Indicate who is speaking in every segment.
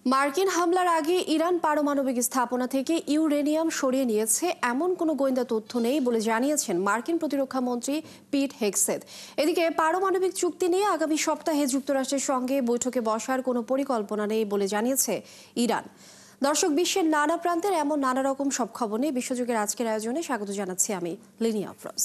Speaker 1: মার্কিন হামলার আগে ইরান পারমাণবিক স্থাপনা থেকে ইউরেনিয়াম সরিয়ে নিয়েছে এমন কোনো গোয়েন্দা তথ্য নেই বলে জানিয়েছেন মার্কিন প্রতিরক্ষা মন্ত্রী পিট হেগসেথ। এদিকে পারমাণবিক চুক্তি নিয়ে আগামী সপ্তাহে যুক্তরাষ্ট্রের সঙ্গে বৈঠকে বসার কোনো পরিকল্পনা নেই বলে জানিয়েছে ইরান। দর্শক, বিশ্বের নানা প্রান্তের এমন নানা রকম সব খবর নিয়ে বিশ্বযুগের আজকের আয়োজনে স্বাগত জানাচ্ছি আমি লিনিয়া আফরোজ।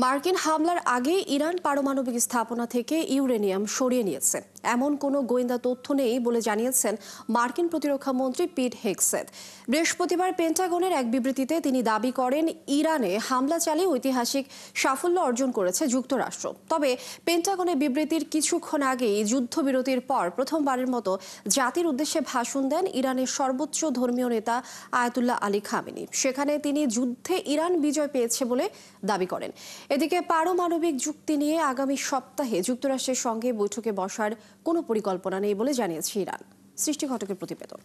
Speaker 1: মার্কিন হামলার আগে ইরান পারমাণবিক স্থাপনা থেকে ইউরেনিয়াম সরিয়ে নিয়েছে এমন কোনো গোয়েন্দা তথ্য নেই বলে জানিয়েছেন মার্কিন প্রতিরক্ষা মন্ত্রী পিট হেগসেথ। বৃহস্পতিবার পেন্টাগনের এক বিবৃতিতে তিনি দাবি করেন ইরানে হামলা চালিয়ে ঐতিহাসিক সাফল্য অর্জন করেছে যুক্তরাষ্ট্র। তবে পেন্টাগনের বিবৃতির কিছুক্ষণ আগেই যুদ্ধবিরতির পর প্রথমবারের মতো জাতির উদ্দেশ্যে ভাষণ দেন ইরানের সর্বোচ্চ ধর্মীয় নেতা আয়াতুল্লাহ আলী খামেনি। সেখানে তিনি যুদ্ধে ইরান বিজয় পেয়েছে বলে দাবি করেন। এদিকে পারমাণবিক চুক্তি নিয়ে আগামী সপ্তাহে যুক্তরাষ্ট্রের সঙ্গে বৈঠকে বসার কোনো পরিকল্পনা নেই বলে জানিয়েছে ইরান। সৃষ্টি ঘটকের প্রতিবেদন।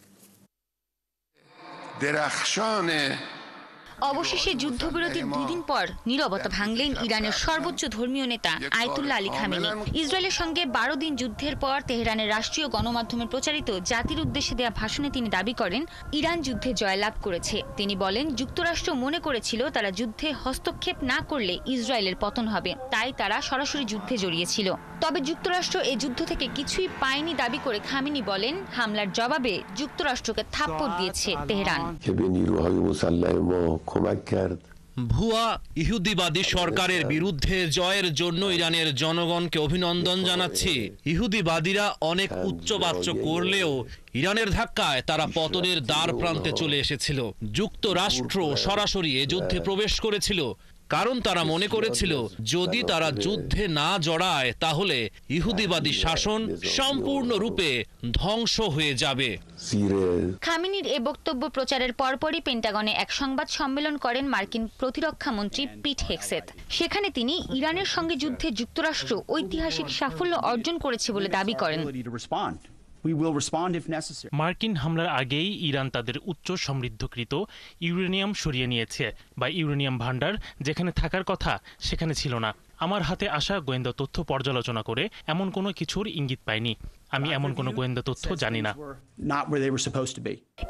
Speaker 2: অবশেষে যুদ্ধবিরতির 2 দিন পর নীরবতা ভাঙলেন ইরানের সর্বোচ্চ ধর্মীয় নেতা আয়াতুল্লাহ আলী খামেনি। ইসরায়েলের সঙ্গে 12 দিন যুদ্ধের পর তেহরানের রাষ্ট্রীয় গণমাধ্যমে প্রচারিত জাতির উদ্দেশ্যে দেয়া ভাষণে তিনি দাবি করেন ইরান যুদ্ধে জয়লাভ করেছে। তিনি বলেন যুক্তরাষ্ট্র মনে করেছিল তারা যুদ্ধে হস্তক্ষেপ না করলে ইসরায়েলের পতন হবে, তাই তারা সরাসরি যুদ্ধে জড়িয়েছিল। তবে যুক্তরাষ্ট্র এই যুদ্ধ থেকে কিছুই পায়নি দাবি করে খামেনি বলেন হামলার জবাবে যুক্তরাষ্ট্রকে থাপ্পড় দিয়েছে তেহরান।
Speaker 3: ভুয়া ইহুদিবাদী সরকারের বিরুদ্ধে জয়ের জন্য ইরানের জনগণকে অভিনন্দন জানাচ্ছি। ইহুদিবাদীরা অনেক উচ্চবাচ্য করলেও ইরানের ধাক্কায় তারা পতনের দ্বার প্রান্তে চলে এসেছিল। যুক্তরাষ্ট্র সরাসরি এ যুদ্ধে প্রবেশ করেছিল, কারণ তারা মনে করেছিল যদি তারা যুদ্ধে না জড়ায় তাহলে ইহুদিবাদী শাসন সম্পূর্ণরূপে ধ্বংস হয়ে যাবে।
Speaker 2: খামেনির এ বক্তব্য প্রচারের পরপরই পেন্টাগনে এক সংবাদ সম্মেলন করেন মার্কিন প্রতিরক্ষা মন্ত্রী পিট হেগসেথ। সেখানে তিনি ইরানের সঙ্গে যুদ্ধে যুক্তরাষ্ট্র ঐতিহাসিক সাফল্য অর্জন করেছে বলে দাবি করেন।
Speaker 4: মার্কিন হামলার আগেই ইরান তাদের উচ্চ সমৃদ্ধকৃত ইউরেনিয়াম সরিয়ে নিয়েছে, বা ইউরেনিয়াম ভান্ডার যেখানে থাকার কথা সেখানে ছিল না। আমার হাতে আসা গোয়েন্দা তথ্য পর্যালোচনা করে এমন কোনো কিছুর ইঙ্গিত পাইনি। আমি এমন কোনো গোয়েন্দা তথ্য জানি না।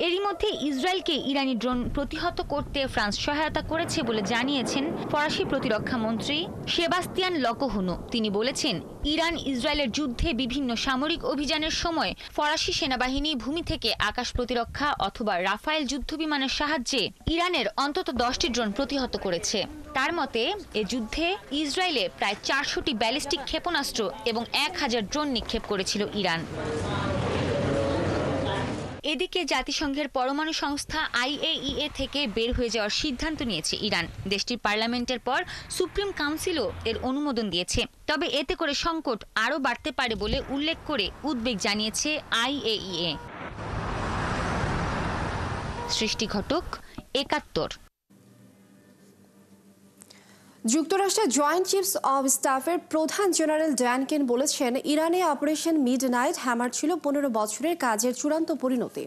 Speaker 2: এরই মধ্যে ইসরায়েলকে ইরানি ড্রোন প্রতিহত করতে ফ্রান্স সহায়তা করেছে বলে জানিয়েছেন ফরাসি প্রতিরক্ষা মন্ত্রী সেবাস্তিয়ান লকোহুনো। তিনি বলেছেন ইরান ইসরায়েলের যুদ্ধে বিভিন্ন সামরিক অভিযানের সময় ফরাসি সেনাবাহিনী ভূমি থেকে আকাশ প্রতিরক্ষা অথবা রাফায়েল যুদ্ধবিমানের সাহায্যে ইরানের অন্তত 10টি ড্রোন প্রতিহত করেছে। তার মতে এ যুদ্ধে ইসরায়েলে প্রায় 400টি ব্যালিস্টিক ক্ষেপণাস্ত্র এবং 1000 ড্রোন নিক্ষেপ করেছিল ইরান। এদিকে জাতিসংঘের পরমাণু সংস্থা IAEA থেকে বের হয়ে যাওয়ার সিদ্ধান্ত নিয়েছে ইরান। দেশটির পার্লামেন্টের পর সুপ্রিম কাউন্সিলও এর অনুমোদন দিয়েছে। তবে এতে করে সংকট আরও বাড়তে পারে বলে উল্লেখ করে উদ্বেগ জানিয়েছে IAEA। সৃষ্টি ঘটক, 71।
Speaker 1: যুক্তরাষ্ট্রের জয়েন্ট চিফস অব স্টাফের প্রধান জেনারেল ড্যান কেন বলেছেন ইরানে অপারেশন মিডনাইট হ্যামার ছিল 15 বছরের কাজের চূড়ান্ত পরিণতি।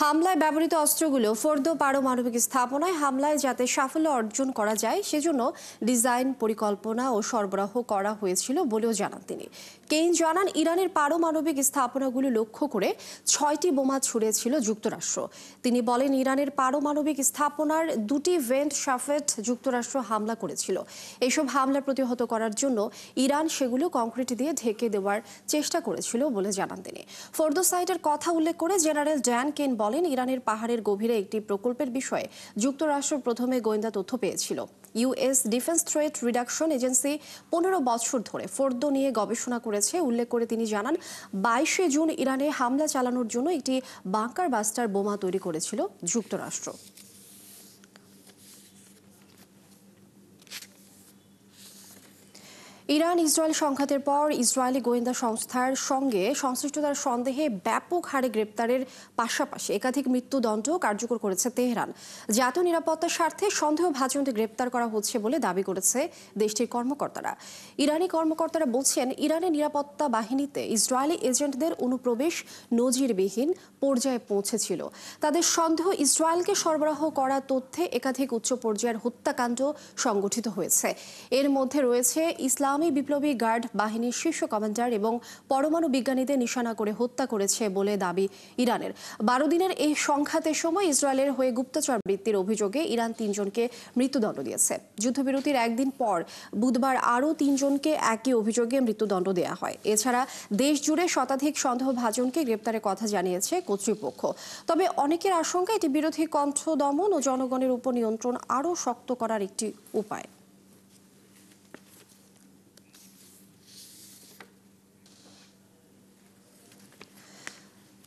Speaker 1: হামলায় ব্যবহৃত অস্ত্রগুলো ফোর্দো পারমাণবিক স্থাপনায় হামলায় যাতে সাফল্য অর্জন করা যায় সেজন্য ডিজাইন, পরিকল্পনা ও সরবরাহ করা হয়েছিল বলেও জানান তিনি। কেইন জানান ইরানের পারমাণবিক স্থাপনাগুলো লক্ষ্য করে 6টি বোমা ছুড়েছিল যুক্তরাষ্ট্র। তিনি বলেন ইরানের পারমাণবিক স্থাপনার 2টি ভেন্ট শাফেট যুক্তরাষ্ট্র হামলা করেছিল। এইসব হামলা প্রতিহত করার জন্য ইরান সেগুলো কংক্রিট দিয়ে ঢেকে দেওয়ার চেষ্টা করেছিল বলে জানান তিনি। ফোর্দো সাইটের কথা উল্লেখ করে জেনারেল ড্যান কেন বলেন ইরানের পাহাড়ের গভীরে একটি প্রকল্পের বিষয়ে যুক্তরাষ্ট্র প্রথমে গোয়েন্দা তথ্য পেয়েছিল। US defence threat reduction agency 15 বছর ধরে ফোর্দো নিয়ে গবেষণা করেছে। উল্লেখ করে তিনি জানান 22শে জুন ইরানে হামলা চালানোর জন্য একটি বাংকার বাস্টার বোমা তৈরি করেছিল যুক্তরাষ্ট্র। ইরান ইসরায়েল সংঘাতের পর ইসরায়েলি গোয়েন্দা সংস্থার সঙ্গে সংশ্লিষ্টতার সন্দেহে ব্যাপক হারে গ্রেপ্তারের পাশাপাশি একাধিক মৃত্যুদণ্ড কার্যকর করেছে তেহরান। জাতীয় নিরাপত্তার স্বার্থে সন্দেহভাজনদের গ্রেপ্তার করা হচ্ছে বলে দাবি করেছে দেশটির কর্মকর্তারা। ইরানি কর্মকর্তারা বলছেন, ইরানের নিরাপত্তা বাহিনীতে ইসরায়েলি এজেন্টদের অনুপ্রবেশ নজিরবিহীন পর্যায়ে পৌঁছেছিল। তাদের সন্দেহ ইসরায়েলকে সরবরাহ করা তথ্যে একাধিক উচ্চ পর্যায়ের হত্যাকাণ্ড সংগঠিত হয়েছে। এর মধ্যে রয়েছে ইসলামী বিপ্লবী গার্ড বাহিনীর শীর্ষ কমান্ডার এবং পরমাণু বিজ্ঞানীদের নিশানা করে হত্যা করেছে বলে দাবি ইরানের। 12 দিনের এই সংঘাতের সময় ইসরায়েলের হয়ে গুপ্তচর বৃত্তির অভিযোগে ইরান 3 জনকে মৃত্যুদণ্ড দিয়েছে। যুদ্ধবিরতির একদিন পর বুধবার আরও 3 জনকে একই অভিযোগে মৃত্যুদণ্ড দেওয়া হয়। এছাড়া দেশ জুড়ে শতাধিক সন্দেহভাজনকে গ্রেপ্তারের কথা জানিয়েছে কর্তৃপক্ষ। তবে অনেকের আশঙ্কা, এটি বিরোধী কণ্ঠ দমন ও জনগণের উপর নিয়ন্ত্রণ আরও শক্ত করার একটি উপায়।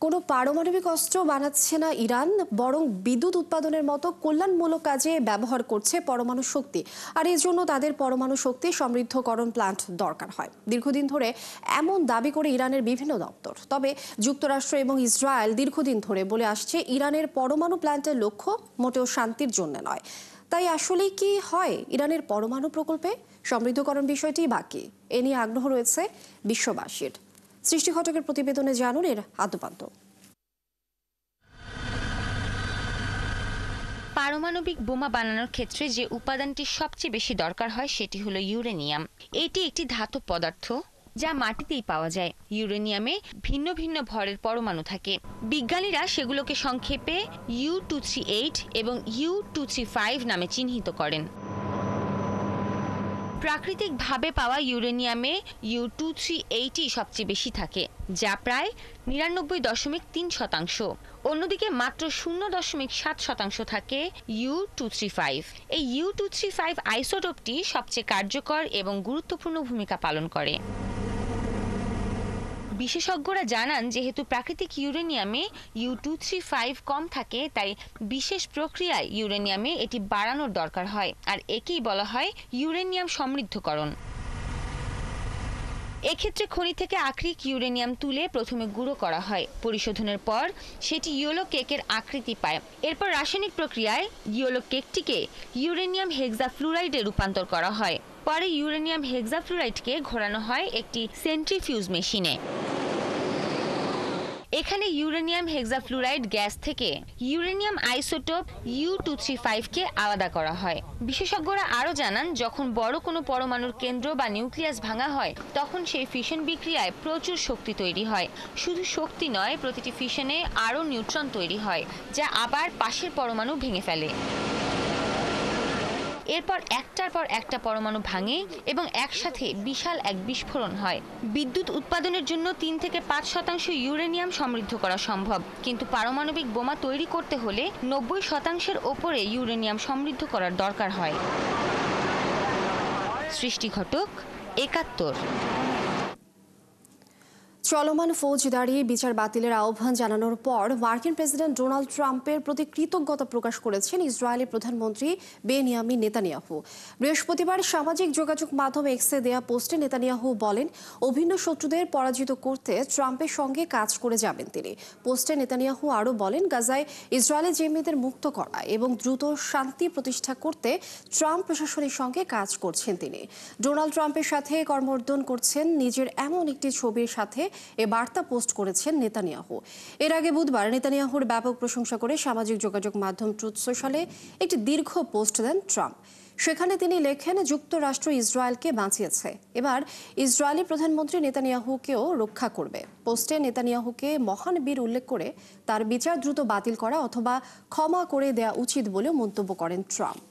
Speaker 1: কোনো পারমাণবিক অস্ত্র বানাচ্ছে না ইরান, বরং বিদ্যুৎ উৎপাদনের মতো কল্যাণমূলক কাজে ব্যবহার করছে পরমাণু শক্তি। আর এর জন্য তাদের পরমাণু শক্তি সমৃদ্ধকরণ প্ল্যান্ট দরকার হয়। দীর্ঘদিন ধরে এমন দাবি করে ইরানের বিভিন্ন দপ্তর। তবে যুক্তরাষ্ট্র এবং ইসরায়েল দীর্ঘদিন ধরে বলে আসছে, ইরানের পরমাণু প্ল্যান্টের লক্ষ্য মোটেও শান্তির জন্য নয়। তাই আসলেই কি হয় ইরানের পরমাণু প্রকল্পে? সমৃদ্ধকরণ বিষয়টি বাকি, এ নিয়ে আগ্রহ রয়েছে বিশ্ববাসীর। সৃষ্টি ঘটকের প্রতিবেদনে জানুন এর আদ্যপান্ত।
Speaker 2: পারমাণবিক বোমা বানানোর ক্ষেত্রে যে উপাদানটি সবচেয়ে বেশি দরকার হয় সেটি হলো ইউরেনিয়াম। এটি একটি ধাতব পদার্থ যা মাটিতেই পাওয়া যায়। ইউরেনিয়ামে ভিন্ন ভিন্ন ভরের পরমাণু থাকে। বিজ্ঞানীরা সেগুলোকে সংক্ষেপে U-238 এবং U-235 নামে চিহ্নিত করেন। প্রাকৃতিকভাবে পাওয়া ইউরেনিয়ামে U-238 সবচেয়ে বেশি থাকে, যা প্রায় 99.3%। অন্যদিকে মাত্র 0.7% থাকে U-235। এই U-235 আইসোটোপটি সবচেয়ে কার্যকর এবং গুরুত্বপূর্ণ ভূমিকা পালন করে। বিশেষজ্ঞরা জানান, যেহেতু প্রাকৃতিক ইউরেনিয়ামে U-235 কম থাকে, তাই বিশেষ প্রক্রিয়ায় ইউরেনিয়ামে এটি বাড়ানোর দরকার হয়। আর একেই বলা হয় ইউরেনিয়াম সমৃদ্ধকরণ। এক্ষেত্রে খনি থেকে আকরিক ইউরেনিয়াম তুলে প্রথমে গুঁড়ো করা হয়। পরিশোধনের পর সেটি ইয়েলো কেকের আকৃতি পায়। এরপর রাসায়নিক প্রক্রিয়ায় ইয়েলো কেকটিকে ইউরেনিয়াম হেক্সাফ্লুরাইডে রূপান্তর করা হয়। পরে ইউরেনিয়াম হেক্সাফ্লুরাইডকে ঘোরানো হয় একটি সেন্ট্রিফিউজ মেশিনে। এখানে ইউরেনিয়াম হেক্সাফ্লুরাইড গ্যাস থেকে ইউরেনিয়াম আইসোটোপ U-235কে আলাদা করা হয়। বিশেষজ্ঞরা আরও জানান, যখন বড় কোনো পরমাণুর কেন্দ্র বা নিউক্লিয়াস ভাঙা হয়, তখন সেই ফিশন বিক্রিয়ায় প্রচুর শক্তি তৈরি হয়। শুধু শক্তি নয়, প্রতিটি ফিশনে আরও নিউট্রন তৈরি হয়, যা আবার পাশের পরমাণু ভেঙে ফেলে। এরপর একটার পর একটা পরমাণু ভাঙে এবং একসাথে বিশাল এক বিস্ফোরণ হয়। বিদ্যুৎ উৎপাদনের জন্য 3 থেকে 5% ইউরেনিয়াম সমৃদ্ধ করা সম্ভব, কিন্তু পারমাণবিক বোমা তৈরি করতে হলে 90%-এর ওপরে ইউরেনিয়াম সমৃদ্ধ করার দরকার হয়। সৃষ্টি ঘটক, 71।
Speaker 1: চলমান ফৌজদারি বিচার বাতিলের আহ্বান জানানোর পর মার্কিন প্রেসিডেন্ট ডোনাল্ড ট্রাম্পের প্রতি কৃতজ্ঞতা প্রকাশ করেছেন ইসরায়েলি প্রধানমন্ত্রী বেনিয়ামিন নেতানিয়াহু। বৃহস্পতিবার সামাজিক যোগাযোগ মাধ্যম এক্সে দেয়া পোস্টে নেতানিয়াহু বলেন, অভিন্ন শত্রুদের পরাজিত করতে ট্রাম্পের সঙ্গে কাজ করে যাবেন তিনি। পোস্টে নেতানিয়াহু আরও বলেন, গাজায় ইসরায়েলি জিম্মিদের মুক্ত করা এবং দ্রুত শান্তি প্রতিষ্ঠা করতে ট্রাম্প প্রশাসনের সঙ্গে কাজ করছেন তিনি। ডোনাল্ড ট্রাম্পের সাথে করমর্দন করছেন নিজের এমন একটি ছবির সাথে এ বার্তা পোস্ট করেছেন নেতানিয়াহু। এর আগে বুধবার নেতানিয়াহুর ব্যাপক প্রশংসা করে সামাজিক যোগাযোগ মাধ্যম ট্রুথ সোশ্যালে একটি দীর্ঘ পোস্ট দেন ট্রাম্প। সেখানে তিনি লেখেন, যুক্তরাষ্ট্র ইসরায়েলকে বাঁচিয়েছে, এবার ইসরায়েলি প্রধানমন্ত্রী নেতানিয়াহুকেও রক্ষা করবে। পোস্টে নেতানিয়াহুকে মহান বীর উল্লেখ করে তার বিচার দ্রুত বাতিল করা অথবা ক্ষমা করে দেওয়া উচিত বলে মন্তব্য করেন ট্রাম্প।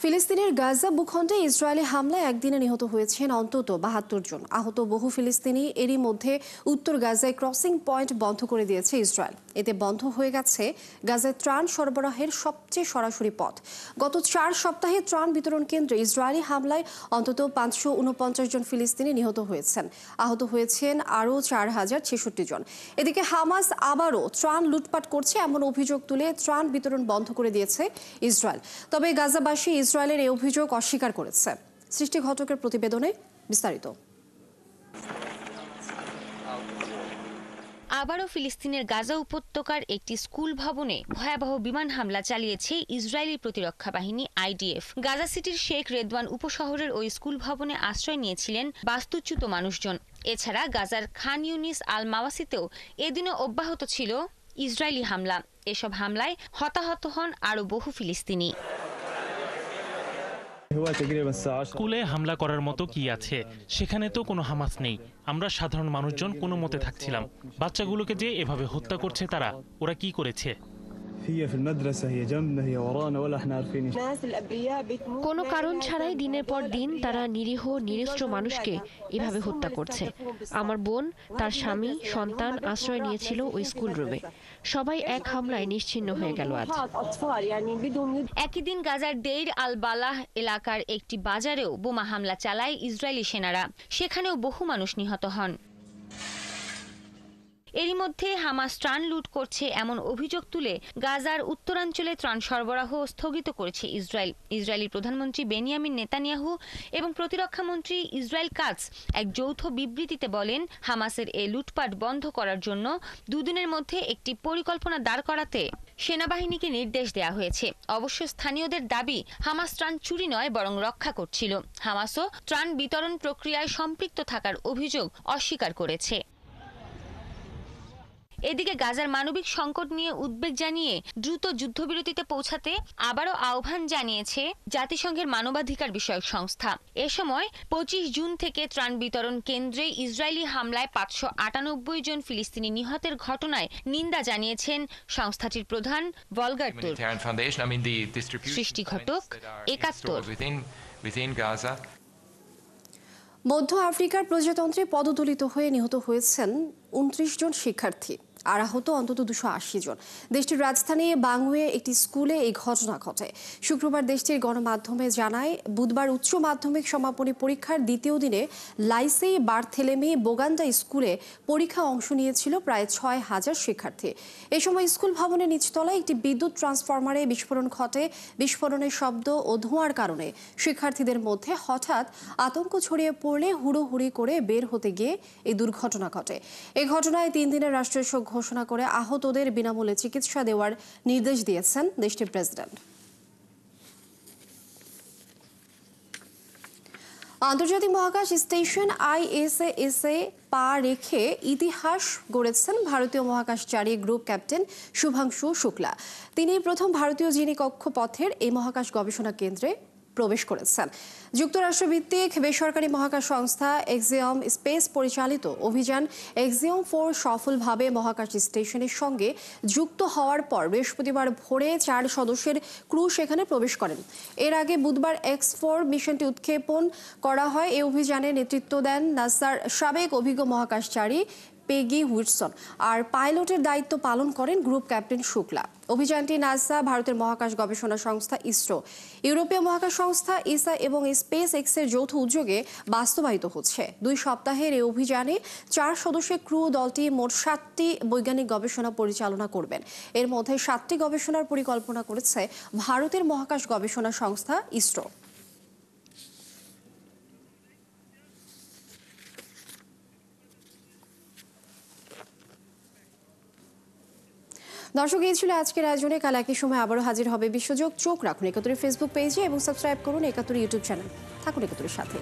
Speaker 1: ফিলিস্তিনের গাজা ভূখণ্ডে ইসরায়েলি হামলায় একদিনে নিহত হয়েছেন অন্তত 72 জন। আহত বহু ফিলিস্তিনি। এরই মধ্যে উত্তর গাজায় ক্রসিং পয়েন্ট বন্ধ করে দিয়েছে ইসরায়েল। এতে বন্ধ হয়ে গেছে গাজায় ত্রাণ সরবরাহের সবচেয়ে সরাসরি পথ। গত 4 সপ্তাহে ত্রাণ বিতরণ কেন্দ্রে ইসরায়েলি হামলায় অন্তত 549 জন ফিলিস্তিনি নিহত হয়েছেন। আহত হয়েছেন আরও 4066 জন। এদিকে হামাস আবারও ত্রাণ লুটপাট করছে এমন অভিযোগ তুলে ত্রাণ বিতরণ বন্ধ করে দিয়েছে ইসরায়েল। তবে গাজাবাসী ইসরায়েলের এই অভিযোগ অস্বীকার করেছে। সৃষ্টি ঘটকের প্রতিবেদনে বিস্তারিত।
Speaker 2: আবারও ফিলিস্তিনের গাজা উপত্যকার একটি স্কুল ভবনে ভয়াবহ বিমান হামলা চালিয়েছে ইসরায়েলি প্রতিরক্ষা বাহিনী IDF। গাজা সিটির শেখ রেদওয়ান উপশহরের ওই স্কুল ভবনে আশ্রয় নিয়েছিলেন বাস্তুচ্যুত মানুষজন। এছাড়া গাজার খান ইউনিস আল মাওয়াসিতেও এদিনও অব্যাহত ছিল ইসরায়েলি হামলা। এসব হামলায় হতাহত হন আরও বহু ফিলিস্তিনি।
Speaker 4: স্কুলে হামলা করার মতো কি আছে? সেখানে তো কোনো হামাস নেই। আমরা সাধারণ মানুষজন কোনো মতে থাকছিলাম। বাচ্চাগুলোকে যে এভাবে হত্যা করছে তারা, ওরা কি করেছে?
Speaker 5: কোনো কারণ ছাড়াই দিনের পর দিন তারা নিরীহ নিরস্ত্র মানুষকে এভাবে হত্যা করছে। আমার বোন, তার স্বামী, সন্তান আশ্রয় নিয়েছিল ওই স্কুল রুমে। সবাই এক হামলায় নিশ্চিহ্ন হয়ে গেল আজ।
Speaker 2: একই দিন গাজার দেইর আল বালাহ এলাকার একটি বাজারেও বোমা হামলা চালায় ইসরায়েলি সেনারা। সেখানেও বহু মানুষ নিহত হন। এরই মধ্যে হামাস ত্রাণ লুট করছে এমন অভিযোগ তুলে গাজার উত্তরাঞ্চলে ত্রাণ সরবরাহ স্থগিত করেছে ইসরায়েল। ইসরায়েলি প্রধানমন্ত্রী বেনিয়ামিন নেতানিয়াহু এবং প্রতিরক্ষা মন্ত্রী ইসরায়েল কাটজ এক যৌথ বিবৃতিতে বলেন, হামাসের এই লুটপাট বন্ধ করার জন্য দুদিনের মধ্যে একটি পরিকল্পনা দাঁড় করাতে সেনাবাহিনীকে নির্দেশ দেওয়া হয়েছে। অবশ্য স্থানীয়দের দাবি, হামাস ত্রাণ চুরি নয় বরং রক্ষা করছিল। হামাসও ত্রাণ বিতরণ প্রক্রিয়ায় সম্পৃক্ত থাকার অভিযোগ অস্বীকার করেছে। এদিকে গাজার মানবিক সংকট নিয়ে উদ্বেগ জানিয়ে দ্রুত যুদ্ধবিরতিতে পৌঁছাতে আবারও আহ্বান জানিয়েছে জাতিসংঘের মানবাধিকার বিষয়ক সংস্থা। এ সময় 25 জুন থেকে ত্রাণ বিতরণ কেন্দ্রে ইসরায়েলি হামলায় 598 জন ফিলিস্তিনি নিহতের ঘটনায় নিন্দা জানিয়েছেন সংস্থাটির প্রধান ভলগার তুর্ক। সৃষ্টি ঘটক, 71।
Speaker 1: মধ্য আফ্রিকার প্রজাতন্ত্রে পদদলিত হয়ে নিহত হয়েছেন 29 জন শিক্ষার্থী, আর আহত অন্তত 280 জন। দেশটির রাজধানী বাংওয়ে একটি স্কুলে এই ঘটনা ঘটে। শুক্রবার দেশটির গণমাধ্যমে জানায়, বুধবার উচ্চ মাধ্যমিক সমাপনী পরীক্ষার দ্বিতীয় দিনে লাইসে বার্থেলেমি বোগান্ডা স্কুলে পরীক্ষা অংশ নিয়েছিল প্রায় 6000 শিক্ষার্থী। এ সময় স্কুল ভবনের নিচতলায় একটি বিদ্যুৎ ট্রান্সফরমারে বিস্ফোরণ ঘটে। বিস্ফোরণের শব্দ ও ধোঁয়ার কারণে শিক্ষার্থীদের মধ্যে হঠাৎ আতঙ্ক ছড়িয়ে পড়লে হুড়োহুড়ি করে বের হতে গিয়ে এই দুর্ঘটনা ঘটে। এই ঘটনায় 3 দিনের রাষ্ট্রীয় শোক ঘোষণা করে আহতদের বিনামূল্যে চিকিৎসা দেওয়ার নির্দেশ দিয়েছেন দেশটির প্রেসিডেন্ট। আন্তর্জাতিক মহাকাশ স্টেশন ISS-এ পা রেখে ইতিহাস গড়েছেন ভারতীয় মহাকাশচারী গ্রুপ ক্যাপ্টেন শুভাংশু শুক্লা। তিনি প্রথম ভারতীয় যিনি কক্ষপথের এই মহাকাশ গবেষণা কেন্দ্রে প্রবেশ করেছেন। যুক্তরাষ্ট্রভিত্তিক বেসরকারি মহাকাশ সংস্থা এক্সিওম স্পেস পরিচালিত অভিযান এক্সিওম 4 সফলভাবে মহাকাশ স্টেশনের সঙ্গে যুক্ত হওয়ার পর বৃহস্পতিবার ভোরে 4 সদস্যের ক্রু সেখানে প্রবেশ করেন। এর আগে বুধবার X4 মিশনটি উৎক্ষেপণ করা হয়। এই অভিযানে নেতৃত্ব দেন নাসার সাবেক অভিজ্ঞ মহাকাশচারী পেগি হুইটসন, আর পাইলটের দায়িত্ব পালন করেন গ্রুপ ক্যাপ্টেন শুক্লা। অভিযানটি নাসা, ভারতের মহাকাশ গবেষণা সংস্থা ইসরো, ইউরোপীয় মহাকাশ সংস্থা ইসা এবং স্পেস এক্সের যৌথ উদ্যোগে বাস্তবায়িত হচ্ছে। 2 সপ্তাহের এই অভিযানে 4 সদস্যের ক্রু দলটি মোট 7টি বৈজ্ঞানিক গবেষণা পরিচালনা করবেন। এর মধ্যে 7টি গবেষণার পরিকল্পনা করেছে ভারতের মহাকাশ গবেষণা সংস্থা ইসরো। দর্শক, এই ছিল আজকের আয়োজনে। কাল একই সময় আবারও হাজির হবে বিশ্বযোগ। চোখ রাখুন 71 ফেসবুক পেজে এবং সাবস্ক্রাইব করুন 71 ইউটিউব চ্যানেল। থাকুন 71 সাথে।